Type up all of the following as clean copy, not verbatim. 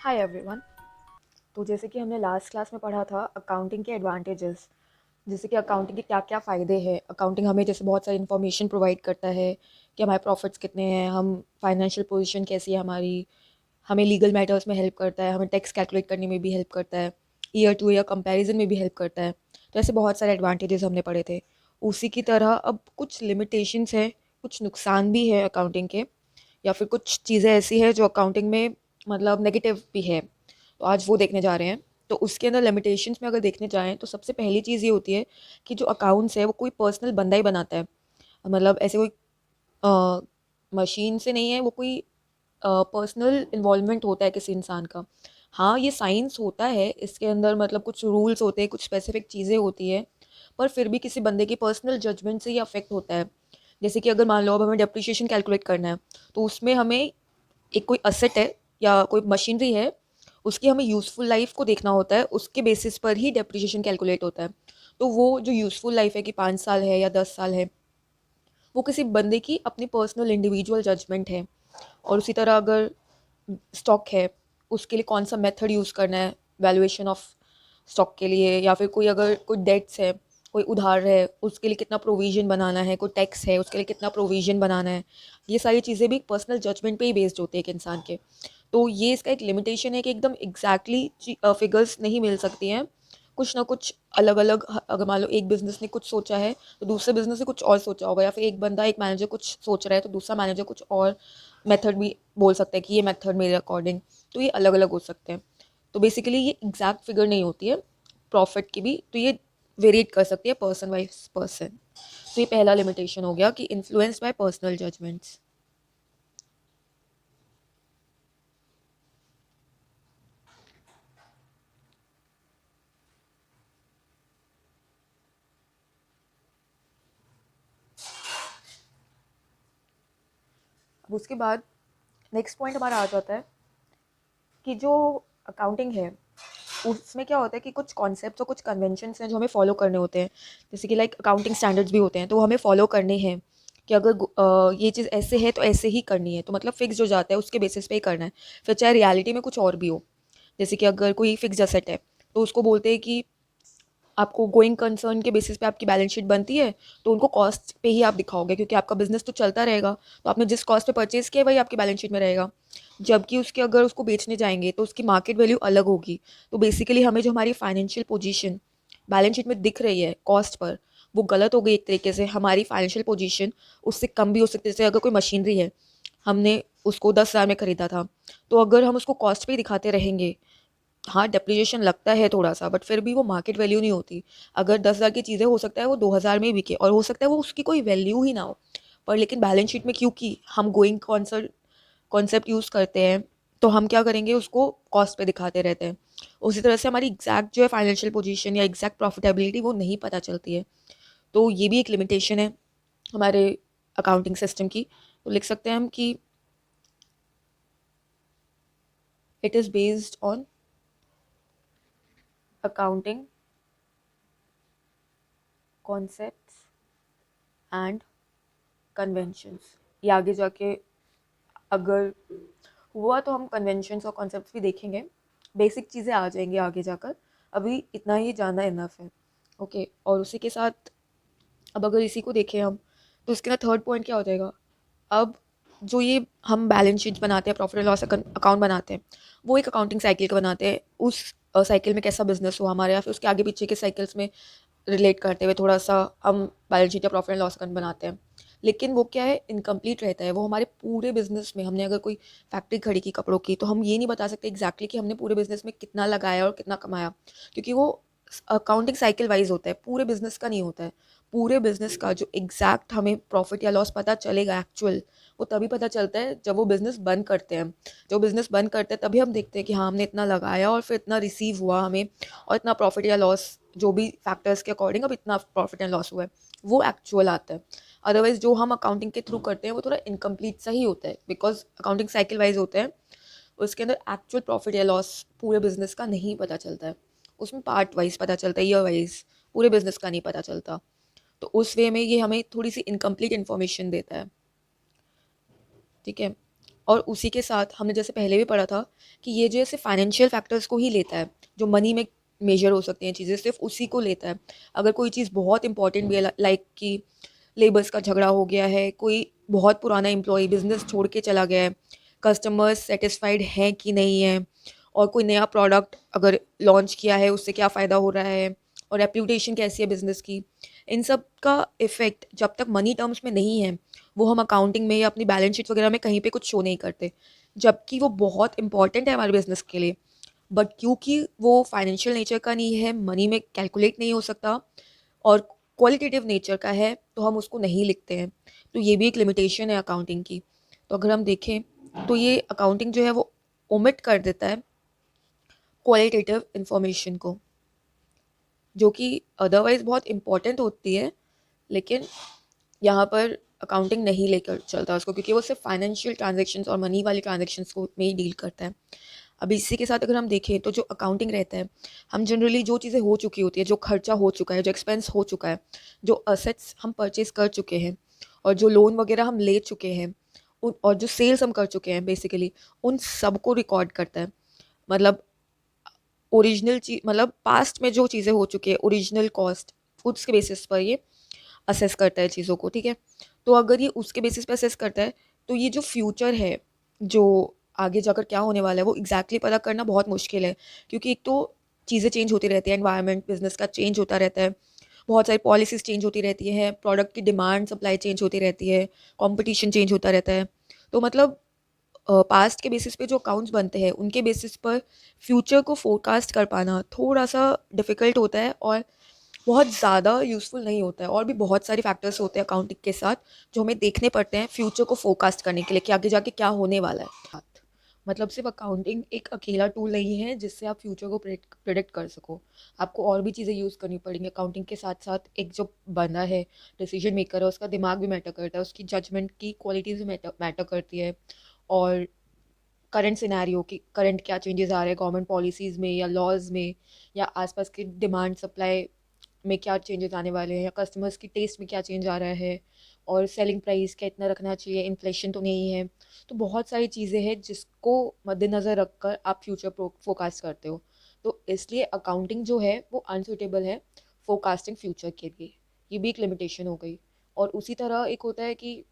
Hi everyone. तो जैसे कि हमने लास्ट क्लास में पढ़ा था अकाउंटिंग के एडवांटेजेस, जैसे कि अकाउंटिंग के क्या क्या फ़ायदे हैं। अकाउंटिंग हमें जैसे बहुत सारी इन्फॉर्मेशन प्रोवाइड करता है कि हमारे प्रॉफिट्स कितने हैं, हम फाइनेंशियल पोजीशन कैसी है हमारी, हमें लीगल मैटर्स में हेल्प करता है, हमें टैक्स कैलकुलेट करने में भी हेल्प करता है, ईयर टू ईयर कंपैरिजन में भी हेल्प करता है। तो ऐसे बहुत सारे एडवांटेजेस हमने पढ़े थे। उसी की तरह अब कुछ लिमिटेशंस हैं, कुछ नुकसान भी है अकाउंटिंग के, या फिर कुछ चीज़ें ऐसी हैं जो अकाउंटिंग में मतलब नेगेटिव भी है। तो आज वो देखने जा रहे हैं। तो उसके अंदर लिमिटेशंस में अगर देखने जाएँ तो सबसे पहली चीज़ ये होती है कि जो अकाउंट्स है वो कोई पर्सनल बंदा ही बनाता है। मतलब ऐसे कोई अ, मशीन से नहीं है, वो कोई पर्सनल इन्वॉल्वमेंट होता है किसी इंसान का। हाँ, ये साइंस होता है, इसके अंदर मतलब कुछ रूल्स होते हैं, कुछ स्पेसिफिक चीज़ें होती हैं, पर फिर भी किसी बंदे की पर्सनल जजमेंट से ये अफेक्ट होता है। जैसे कि अगर मान लो अब हमें डेप्रिसिएशन कैलकुलेट करना है, तो उसमें हमें एक कोई असेट है या कोई मशीनरी है, उसकी हमें यूज़फुल लाइफ को देखना होता है, उसके बेसिस पर ही डेप्रिसिएशन कैलकुलेट होता है। तो वो जो यूज़फुल लाइफ है कि 5 साल है या 10 साल है, वो किसी बंदे की अपनी पर्सनल इंडिविजुअल जजमेंट है। और उसी तरह अगर स्टॉक है, उसके लिए कौन सा मेथड यूज़ करना है वैल्यूएशन ऑफ स्टॉक के लिए, या फिर कोई अगर कोई डेट्स है, कोई उधार है, उसके लिए कितना प्रोविजन बनाना है, कोई टैक्स है उसके लिए कितना प्रोविजन बनाना है, ये सारी चीज़ें भी पर्सनल जजमेंट पे ही बेस्ड होती है एक इंसान के। तो ये इसका एक लिमिटेशन है कि एकदम एग्जैक्टली फिगर्स नहीं मिल सकती हैं। कुछ ना कुछ अलग अलग, अगर मान लो एक बिजनेस ने कुछ सोचा है तो दूसरे बिजनेस ने कुछ और सोचा होगा, या फिर एक बंदा एक मैनेजर कुछ सोच रहा है तो दूसरा मैनेजर कुछ और मेथड भी बोल सकता है कि ये मेथड मेरे अकॉर्डिंग। तो ये अलग अलग हो सकते हैं। तो बेसिकली ये एग्जैक्ट फिगर नहीं होती है प्रॉफिट की भी, तो ये वेरिएट कर सकती है पर्सन वाइज पर्सन। तो ये पहला लिमिटेशन हो गया कि इन्फ्लुएंस्ड बाय पर्सनल जजमेंट्स। अब उसके बाद नेक्स्ट पॉइंट हमारा आ जाता है कि जो अकाउंटिंग है उसमें क्या होता है कि कुछ कॉन्सेप्ट्स और कुछ कन्वेंशंस हैं जो हमें फॉलो करने होते हैं। जैसे कि लाइक अकाउंटिंग स्टैंडर्ड्स भी होते हैं, तो वो हमें फॉलो करने हैं कि अगर ये चीज़ ऐसे है तो ऐसे ही करनी है, तो मतलब फिक्स जो जाता है उसके बेसिस पे ही करना है, फिर चाहे रियलिटी में कुछ और भी हो। जैसे कि अगर कोई फिक्स एसेट है तो उसको बोलते हैं कि आपको गोइंग कंसर्न के बेसिस पे आपकी बैलेंस शीट बनती है, तो उनको कॉस्ट पे ही आप दिखाओगे क्योंकि आपका बिजनेस तो चलता रहेगा। तो आपने जिस कॉस्ट पे परचेज किया वही आपकी बैलेंस शीट में रहेगा। जबकि उसके अगर उसको बेचने जाएंगे तो उसकी मार्केट वैल्यू अलग होगी। तो बेसिकली हमें जो हमारी फाइनेंशियल पोजीशन बैलेंस शीट में दिख रही है कॉस्ट पर, वो गलत हो गई एक तरीके से। हमारी फाइनेंशियल पोजीशन उससे कम भी हो सकती है। जैसे अगर कोई मशीनरी है, हमने उसको 10,000 में खरीदा था, तो अगर हम उसको कॉस्ट पे ही दिखाते रहेंगे, हाँ डेप्रिसिएशन लगता है थोड़ा सा, बट फिर भी वो मार्केट वैल्यू नहीं होती। अगर 10,000 की चीज़ें हो सकता है वो 2,000 में ही बिके, और हो सकता है वो उसकी कोई वैल्यू ही ना हो। पर लेकिन बैलेंस शीट में क्योंकि हम गोइंग कॉन्सर्ट कॉन्सेप्ट यूज़ करते हैं, तो हम क्या करेंगे, उसको कॉस्ट पे दिखाते रहते हैं। उसी तरह से हमारी एग्जैक्ट जो है फाइनेंशियल पोजीशन या एग्जैक्ट प्रॉफिटेबिलिटी वो नहीं पता चलती है। तो ये भी एक लिमिटेशन है हमारे अकाउंटिंग सिस्टम की। तो लिख सकते हैं हम कि it is based on accounting concepts and conventions. ये आगे जाके अगर हुआ तो हम कन्वेंशंस और कॉन्सेप्ट्स भी देखेंगे, बेसिक चीज़ें आ जाएंगी आगे जाकर। अभी इतना ही जानना इनफ है। ओके, और उसी के साथ अब अगर इसी को देखें हम, तो इसके ना थर्ड पॉइंट क्या हो जाएगा। अब जो ये हम बैलेंस शीट बनाते हैं, प्रॉफिट एंड लॉस अकाउंट बनाते हैं, वो एक अकाउंटिंग साइकिल का बनाते हैं। उस साइकिल में कैसा बिजनेस हुआ हमारे, या फिर उसके आगे पीछे के साइकिल्स में रिलेट करते हुए थोड़ा सा हम बैलेंस शीट या प्रॉफिट एंड लॉस अकाउंट बनाते हैं। लेकिन वो क्या है, इनकम्प्लीट रहता है। वो हमारे पूरे बिजनेस में, हमने अगर कोई फैक्ट्री खड़ी की कपड़ों की, तो हम ये नहीं बता सकते एग्जैक्टली कि हमने पूरे बिजनेस में कितना लगाया और कितना कमाया, क्योंकि वो अकाउंटिंग साइकिल वाइज होता है, पूरे बिजनेस का नहीं होता है। पूरे बिजनेस का जो एग्जैक्ट हमें प्रॉफिट या लॉस पता चलेगा एक्चुअल, वो तभी पता चलता है जब वो बिज़नेस बंद करते हैं। जब बिज़नेस बंद करते हैं तभी हम देखते हैं कि हाँ हमने इतना लगाया और फिर इतना रिसीव हुआ हमें, और इतना प्रॉफिट या लॉस जो भी फैक्टर्स के अकॉर्डिंग अब इतना प्रॉफिट एंड लॉस हुआ है, वो एक्चुअल आता है। अदरवाइज जो हम अकाउंटिंग के थ्रू करते हैं वो थोड़ा इनकम्प्लीट सा ही होता है, बिकॉज अकाउंटिंग साइकिल वाइज होता है। उसके अंदर एक्चुअल प्रॉफिट या लॉस पूरे बिजनेस का नहीं पता चलता है। उसमें पार्ट वाइज पता चलता है, ईयर वाइज, पूरे बिजनेस का नहीं पता चलता। तो उस वे में ये हमें थोड़ी सी इनकम्प्लीट इन्फॉर्मेशन देता है। ठीक है, और उसी के साथ हमने जैसे पहले भी पढ़ा था कि ये जैसे फाइनेंशियल फैक्टर्स को ही लेता है, जो मनी में मेजर हो सकते हैं चीज़ें, सिर्फ उसी को लेता है। अगर कोई चीज़ बहुत इंपॉर्टेंट भी है, लाइक कि लेबर्स का झगड़ा हो गया है, कोई बहुत पुराना एम्प्लॉय बिजनेस छोड़ के चला गया है, कस्टमर्स सेटिस्फाइड हैं कि नहीं है, और कोई नया प्रोडक्ट अगर लॉन्च किया है उससे क्या फ़ायदा हो रहा है, और रेप्यूटेशन कैसी है बिजनेस की, इन सब का इफेक्ट जब तक मनी टर्म्स में नहीं है वो हम अकाउंटिंग में या अपनी बैलेंस शीट वगैरह में कहीं पे कुछ शो नहीं करते, जबकि वो बहुत इंपॉर्टेंट है हमारे बिजनेस के लिए। बट क्योंकि वो फाइनेंशियल नेचर का नहीं है, मनी में कैलकुलेट नहीं हो सकता, और क्वालिटेटिव नेचर का है, तो हम उसको नहीं लिखते हैं। तो ये भी एक लिमिटेशन है अकाउंटिंग की। तो अगर हम देखें तो ये अकाउंटिंग जो है वो ओमिट कर देता है क्वालिटेटिव इंफॉर्मेशन को, जो कि अदरवाइज बहुत इंपॉर्टेंट होती है, लेकिन यहाँ पर अकाउंटिंग नहीं लेकर चलता उसको, क्योंकि वो सिर्फ फाइनेंशियल ट्रांजेक्शन्स और मनी वाली ट्रांजेक्शन्स को में ही डील करता है। अब इसी के साथ अगर हम देखें तो जो अकाउंटिंग रहता है, हम जनरली जो चीज़ें हो चुकी होती है, जो खर्चा हो चुका है, जो एक्सपेंस हो चुका है, जो असेट्स हम परचेज कर चुके हैं, और जो लोन वगैरह हम ले चुके हैं, उन और जो सेल्स हम कर चुके हैं बेसिकली, उन सब को रिकॉर्ड करता है। मतलब ओरिजिनल चीज, मतलब पास्ट में जो चीज़ें हो चुकी है, ओरिजिनल कॉस्ट, उसके बेसिस पर ये असेस करता है चीज़ों को, ठीक है। तो अगर ये उसके बेसिस पे असेस करता है, तो ये जो फ्यूचर है, जो आगे जाकर क्या होने वाला है, वो एग्जैक्टली पता करना बहुत मुश्किल है, क्योंकि एक तो चीज़ें चेंज होती रहती है, एनवायरनमेंट बिजनेस का चेंज होता रहता है, बहुत सारी पॉलिसीज चेंज होती रहती है, प्रोडक्ट की डिमांड सप्लाई चेंज होती रहती है, कंपटीशन चेंज होता रहता है। तो मतलब पास्ट के बेसिस पे जो अकाउंट्स बनते हैं उनके बेसिस पर फ्यूचर को फोरकास्ट कर पाना थोड़ा सा डिफ़िकल्ट होता है, और बहुत ज़्यादा यूज़फुल नहीं होता है। और भी बहुत सारे फैक्टर्स होते हैं अकाउंटिंग के साथ जो हमें देखने पड़ते हैं फ्यूचर को फोरकास्ट करने के लिए कि आगे जाके क्या होने वाला है। मतलब सिर्फ अकाउंटिंग एक अकेला टूल नहीं है जिससे आप फ्यूचर को प्रिडिक्ट कर सको। आपको और भी चीज़ें यूज़ करनी पड़ेंगी अकाउंटिंग के साथ साथ। एक जो बंदा है, डिसीजन मेकर है, उसका दिमाग भी मैटर करता है, उसकी जजमेंट की क्वालिटीज़ भी मैटर करती है, और करंट सिनेरियो की करंट क्या चेंजेस आ रहे हैं गवर्नमेंट पॉलिसीज़ में या लॉज में, या आसपास की डिमांड सप्लाई में क्या चेंजेस आने वाले हैं, या कस्टमर्स की टेस्ट में क्या चेंज आ रहा है, और सेलिंग प्राइस क्या इतना रखना चाहिए, इन्फ्लेशन तो नहीं है। तो बहुत सारी चीज़ें हैं जिसको मद्देनज़र रखकर आप फ्यूचर फोकास्ट करते हो। तो इसलिए अकाउंटिंग जो है वो अनसुटेबल है फोकास्टिंग फ्यूचर के लिए। ये भी एक लिमिटेशन हो गई। और उसी तरह एक होता है कि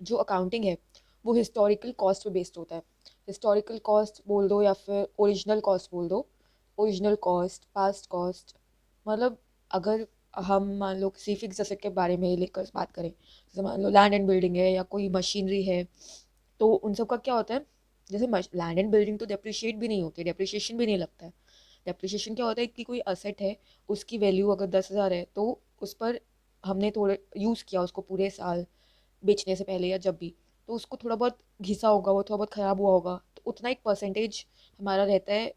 जो अकाउंटिंग है वो हिस्टोरिकल कॉस्ट पे बेस्ड होता है। हिस्टोरिकल कॉस्ट बोल दो या फिर ओरिजिनल कॉस्ट बोल दो। ओरिजिनल कॉस्ट, पास्ट कॉस्ट, मतलब अगर हम मान लो किसी फिक्स एसेट के बारे में लेकर बात करें, जैसे मान लो लैंड एंड बिल्डिंग है या कोई मशीनरी है, तो उन सब का क्या होता है, जैसे लैंड एंड बिल्डिंग तो डेप्रिशिएट भी नहीं होती, डेप्रिशिएशन भी नहीं लगता है। डेप्रिशिएशन क्या होता है कि कोई असेट है, उसकी वैल्यू अगर 10,000 है, तो उस पर हमने थोड़े यूज़ किया उसको पूरे साल बेचने से पहले या जब भी, तो उसको थोड़ा बहुत घिसा होगा, वो थोड़ा बहुत ख़राब हुआ होगा, तो उतना एक परसेंटेज हमारा रहता है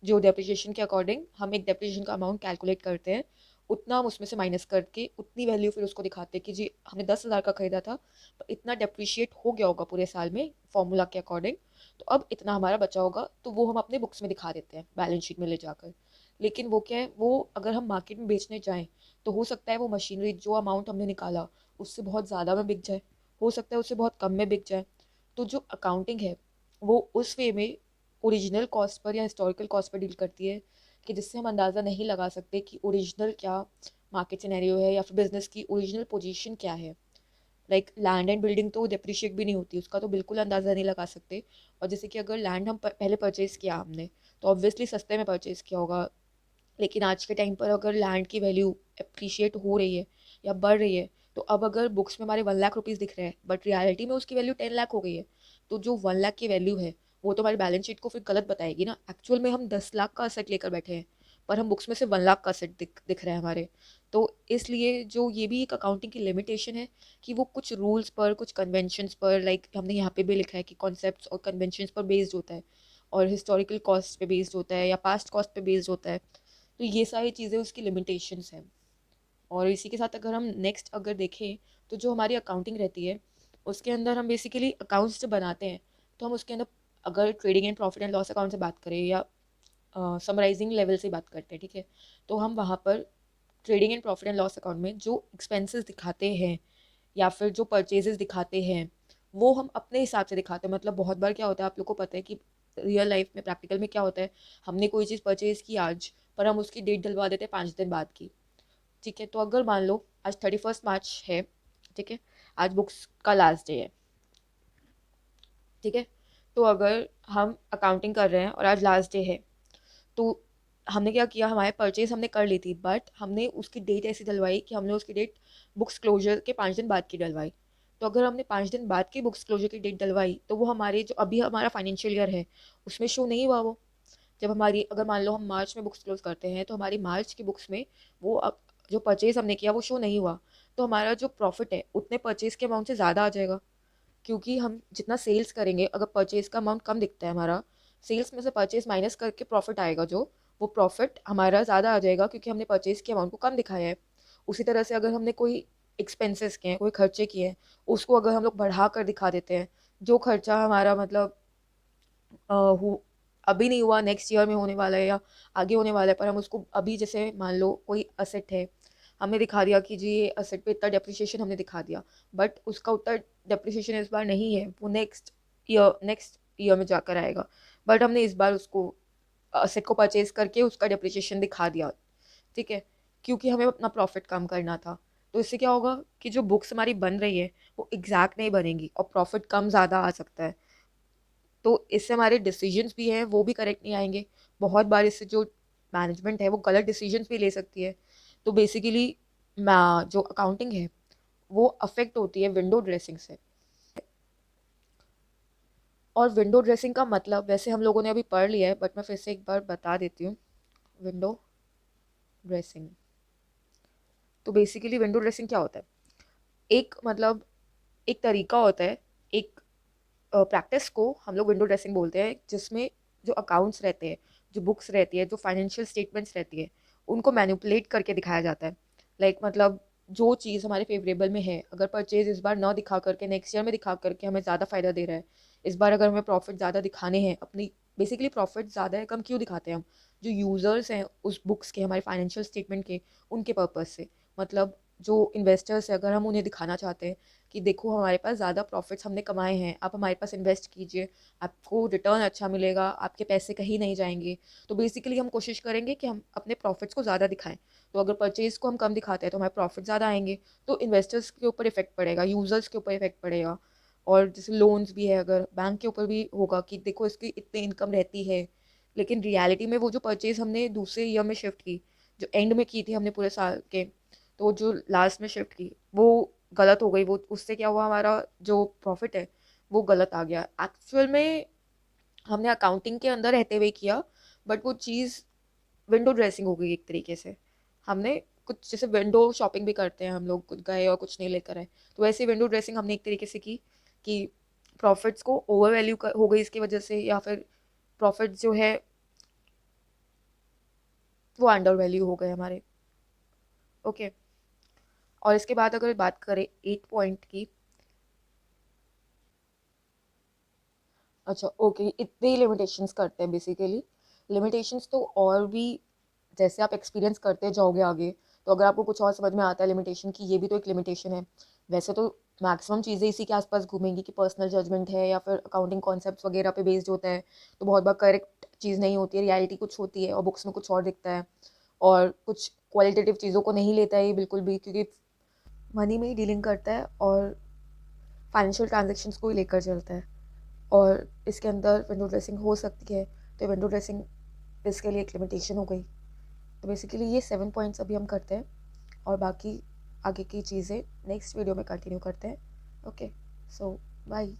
जो डेप्रिशिएशन के अकॉर्डिंग हम एक डेप्रिशिएशन का अमाउंट कैलकुलेट करते हैं, उतना हम उसमें से माइनस करके उतनी वैल्यू फिर उसको दिखाते हैं कि जी हमने 10,000 का खरीदा था, तो इतना डेप्रिशिएट हो गया होगा पूरे साल में फॉर्मूला के अकॉर्डिंग, तो अब इतना हमारा बचा होगा, तो वो हम अपने बुक्स में दिखा देते हैं बैलेंस शीट में ले जाकर। लेकिन वो क्या है, वो अगर हम मार्केट में बेचने जाएँ तो हो सकता है वो मशीनरी जो अमाउंट हमने निकाला उससे बहुत ज़्यादा में बिक जाए, हो सकता है उससे बहुत कम में बिक जाए। तो जो अकाउंटिंग है वो उस वे में ओरिजिनल कॉस्ट पर या हिस्टोरिकल कॉस्ट पर डील करती है कि जिससे हम अंदाज़ा नहीं लगा सकते कि ओरिजिनल क्या मार्केट सिनेरियो है या फिर बिजनेस की ओरिजिनल पोजीशन क्या है। लाइक लैंड एंड बिल्डिंग तो डेप्रिशिएट भी नहीं होती, उसका तो बिल्कुल अंदाज़ा नहीं लगा सकते। और जैसे कि अगर लैंड हम पहले परचेज़ किया हमने, तो ऑब्वियसली सस्ते में परचेज़ किया होगा, लेकिन आज के टाइम पर अगर लैंड की वैल्यू अप्रिशिएट हो रही है या बढ़ रही है, तो अब अगर बुक्स में हमारे 1 लाख रुपीज़ दिख रहे हैं बट रियलिटी में उसकी वैल्यू 10 लाख हो गई है, तो जो 1 लाख की वैल्यू है वो तो हमारी बैलेंस शीट को फिर गलत बताएगी ना। एक्चुअल में हम 10 लाख का असेट लेकर बैठे हैं, पर हम बुक्स में से 1 लाख का असेट दिख रहा है हमारे। तो इसलिए जो ये भी एक अकाउंटिंग की लिमिटेशन है कि वो कुछ रूल्स पर, कुछ कन्वेंशंस पर, लाइक हमने यहाँ पे भी लिखा है कि कॉन्सेप्ट्स और कन्वेंशंस पर बेस्ड होता है, और हिस्टोरिकल कॉस्ट पे बेस्ड होता है या पास्ट कॉस्ट पे बेस्ड होता है। तो ये सारी चीज़ें उसकी लिमिटेशंस हैं। और इसी के साथ अगर हम नेक्स्ट अगर देखें, तो जो हमारी अकाउंटिंग रहती है उसके अंदर हम बेसिकली अकाउंट्स जब बनाते हैं, तो हम उसके अंदर अगर trading and profit and loss account से बात करें या समराइजिंग लेवल से बात करते हैं, ठीक है, तो हम वहाँ पर trading and profit and loss account में जो एक्सपेंसेस दिखाते हैं या फिर जो परचेजेस दिखाते हैं वो हम अपने हिसाब से दिखाते हैं। मतलब बहुत बार क्या होता है, आप लोग को पता है कि रियल लाइफ में प्रैक्टिकल में क्या होता है, हमने कोई चीज़ परचेज़ की आज, पर हम उसकी डेट डलवा देते हैं 5 दिन बाद की। ठीक है, तो अगर मान लो आज 31 मार्च है, ठीक है, आज बुक्स का लास्ट डे है, ठीक है, तो अगर हम अकाउंटिंग कर रहे हैं और आज लास्ट डे है, तो हमने क्या किया, हमारे परचेज हमने कर ली थी, बट हमने उसकी डेट ऐसी डलवाई कि हमने उसकी डेट बुक्स क्लोजर के 5 दिन बाद की डलवाई। तो अगर हमने 5 दिन बाद की बुक्स क्लोजर की डेट डलवाई, तो वो हमारे जो अभी हमारा फाइनेंशियल ईयर है उसमें शो नहीं हुआ वो। जब हमारी, अगर मान लो हम मार्च में बुक्स क्लोज करते हैं, तो हमारी मार्च की बुक्स में वो जो परचेज हमने किया वो शो नहीं हुआ। तो हमारा जो प्रॉफिट है उतने परचेज के अमाउंट से ज़्यादा आ जाएगा, क्योंकि हम जितना सेल्स करेंगे, अगर परचेज का अमाउंट कम दिखता है हमारा, सेल्स में से परचेज माइनस करके प्रॉफिट आएगा, जो वो प्रॉफिट हमारा ज़्यादा आ जाएगा, क्योंकि हमने परचेज के अमाउंट को कम दिखाया है। उसी तरह से अगर हमने कोई एक्सपेंसेस किए हैं, कोई खर्चे किए हैं, उसको अगर हम लोग बढ़ा कर दिखा देते हैं, जो खर्चा हमारा मतलब अभी नहीं हुआ, नेक्स्ट ईयर में होने वाला है या आगे होने वाला है, पर हम उसको अभी, जैसे मान लो कोई असेट है, हमने दिखा दिया कि जी ये असेट पे इतना डेप्रिसिएशन हमने दिखा दिया, बट उसका उतना डेप्रिसिएशन इस बार नहीं है, वो नेक्स्ट ईयर में जाकर आएगा। बट हमने इस बार उसको असेट को परचेज करके उसका डेप्रिसिएशन दिखा दिया, ठीक है, क्योंकि हमें अपना प्रॉफिट कम करना था। तो इससे क्या होगा कि जो बुक्स हमारी बन रही है वो एग्जैक्ट नहीं बनेंगी और प्रॉफिट कम ज़्यादा आ सकता है। तो इससे हमारे डिसीजंस भी हैं वो भी करेक्ट नहीं आएंगे। बहुत बार इससे जो मैनेजमेंट है वो गलत डिसीजंस भी ले सकती है। तो बेसिकली जो अकाउंटिंग है वो अफेक्ट होती है विंडो ड्रेसिंग से। और विंडो ड्रेसिंग का मतलब वैसे हम लोगों ने अभी पढ़ लिया है, बट मैं फिर से एक बार बता देती हूँ। विंडो ड्रेसिंग, तो बेसिकली विंडो ड्रेसिंग क्या होता है, एक मतलब एक तरीका होता है, एक प्रैक्टिस को हम लोग विंडो ड्रेसिंग बोलते हैं, जिसमें जो अकाउंट्स रहते हैं, जो बुक्स रहती है, जो फाइनेंशियल स्टेटमेंट्स रहती है, उनको मैनिपुलेट करके दिखाया जाता है। मतलब जो चीज़ हमारे फेवरेबल में है, अगर परचेज इस बार ना दिखा करके नेक्स्ट ईयर में दिखा करके हमें ज़्यादा फ़ायदा दे रहा है, इस बार अगर हमें प्रॉफिट ज़्यादा दिखाने हैं अपनी, बेसिकली प्रॉफिट ज़्यादा है कम क्यों दिखाते हैं हम, जो यूज़र्स हैं उस बुक्स के, हमारे फाइनेंशियल स्टेटमेंट के, उनके पर्पज़ से। मतलब जो इन्वेस्टर्स है, अगर हम उन्हें दिखाना चाहते हैं कि देखो हमारे पास ज़्यादा प्रॉफिट्स हमने कमाए हैं, आप हमारे पास इन्वेस्ट कीजिए, आपको रिटर्न अच्छा मिलेगा, आपके पैसे कहीं नहीं जाएंगे। तो बेसिकली हम कोशिश करेंगे कि हम अपने प्रॉफिट्स को ज़्यादा दिखाएं। तो अगर परचेज़ को हम कम दिखाते हैं तो हमारे प्रॉफिट ज़्यादा आएंगे, तो इन्वेस्टर्स के ऊपर इफेक्ट पड़ेगा, यूज़र्स के ऊपर इफेक्ट पड़ेगा। और जैसे लोन्स भी है, अगर बैंक के ऊपर भी होगा कि देखो इसकी इतनी इनकम रहती है, लेकिन रियलिटी में वो जो परचेज़ हमने दूसरे ईयर में शिफ्ट की, जो एंड में की थी हमने पूरे साल के, तो जो लास्ट में शिफ्ट की वो गलत हो गई, वो उससे क्या हुआ, हमारा जो प्रॉफिट है वो गलत आ गया। एक्चुअल में हमने अकाउंटिंग के अंदर रहते हुए किया, बट वो चीज़ विंडो ड्रेसिंग हो गई एक तरीके से। हमने कुछ, जैसे विंडो शॉपिंग भी करते हैं हम लोग, कुछ गए और कुछ नहीं लेकर आए, तो वैसे विंडो ड्रेसिंग हमने एक तरीके से की कि प्रॉफिट्स को ओवर वैल्यू हो गई इसकी वजह से, या फिर प्रॉफिट जो है वो अंडर वैल्यू हो गए हमारे। ओके, और इसके बाद अगर बात करें 8 पॉइंट की, अच्छा ओके, इतने ही लिमिटेशंस करते हैं बेसिकली। लिमिटेशंस तो और भी, जैसे आप एक्सपीरियंस करते जाओगे आगे, तो अगर आपको कुछ और समझ में आता है लिमिटेशन की ये भी तो एक लिमिटेशन है। वैसे तो मैक्सिमम चीज़ें इसी के आसपास घूमेंगी कि पर्सनल जजमेंट है या फिर अकाउंटिंग कॉन्सेप्ट्स वगैरह पे बेस्ड होता है, तो बहुत बार करेक्ट चीज़ नहीं होती है, रियलिटी कुछ होती है और बुक्स में कुछ और दिखता है। और कुछ क्वालिटेटिव चीज़ों को नहीं लेता है ये बिल्कुल भी, क्योंकि मनी में ही डीलिंग करता है और फाइनेंशियल ट्रांजेक्शन्स को ही लेकर चलता है। और इसके अंदर विंडो ड्रेसिंग हो सकती है, तो विंडो ड्रेसिंग इसके लिए एक लिमिटेशन हो गई। तो बेसिकली ये 7 पॉइंट्स अभी हम करते हैं, और बाकी आगे की चीज़ें नेक्स्ट वीडियो में कंटिन्यू करते हैं। ओके, सो बाय।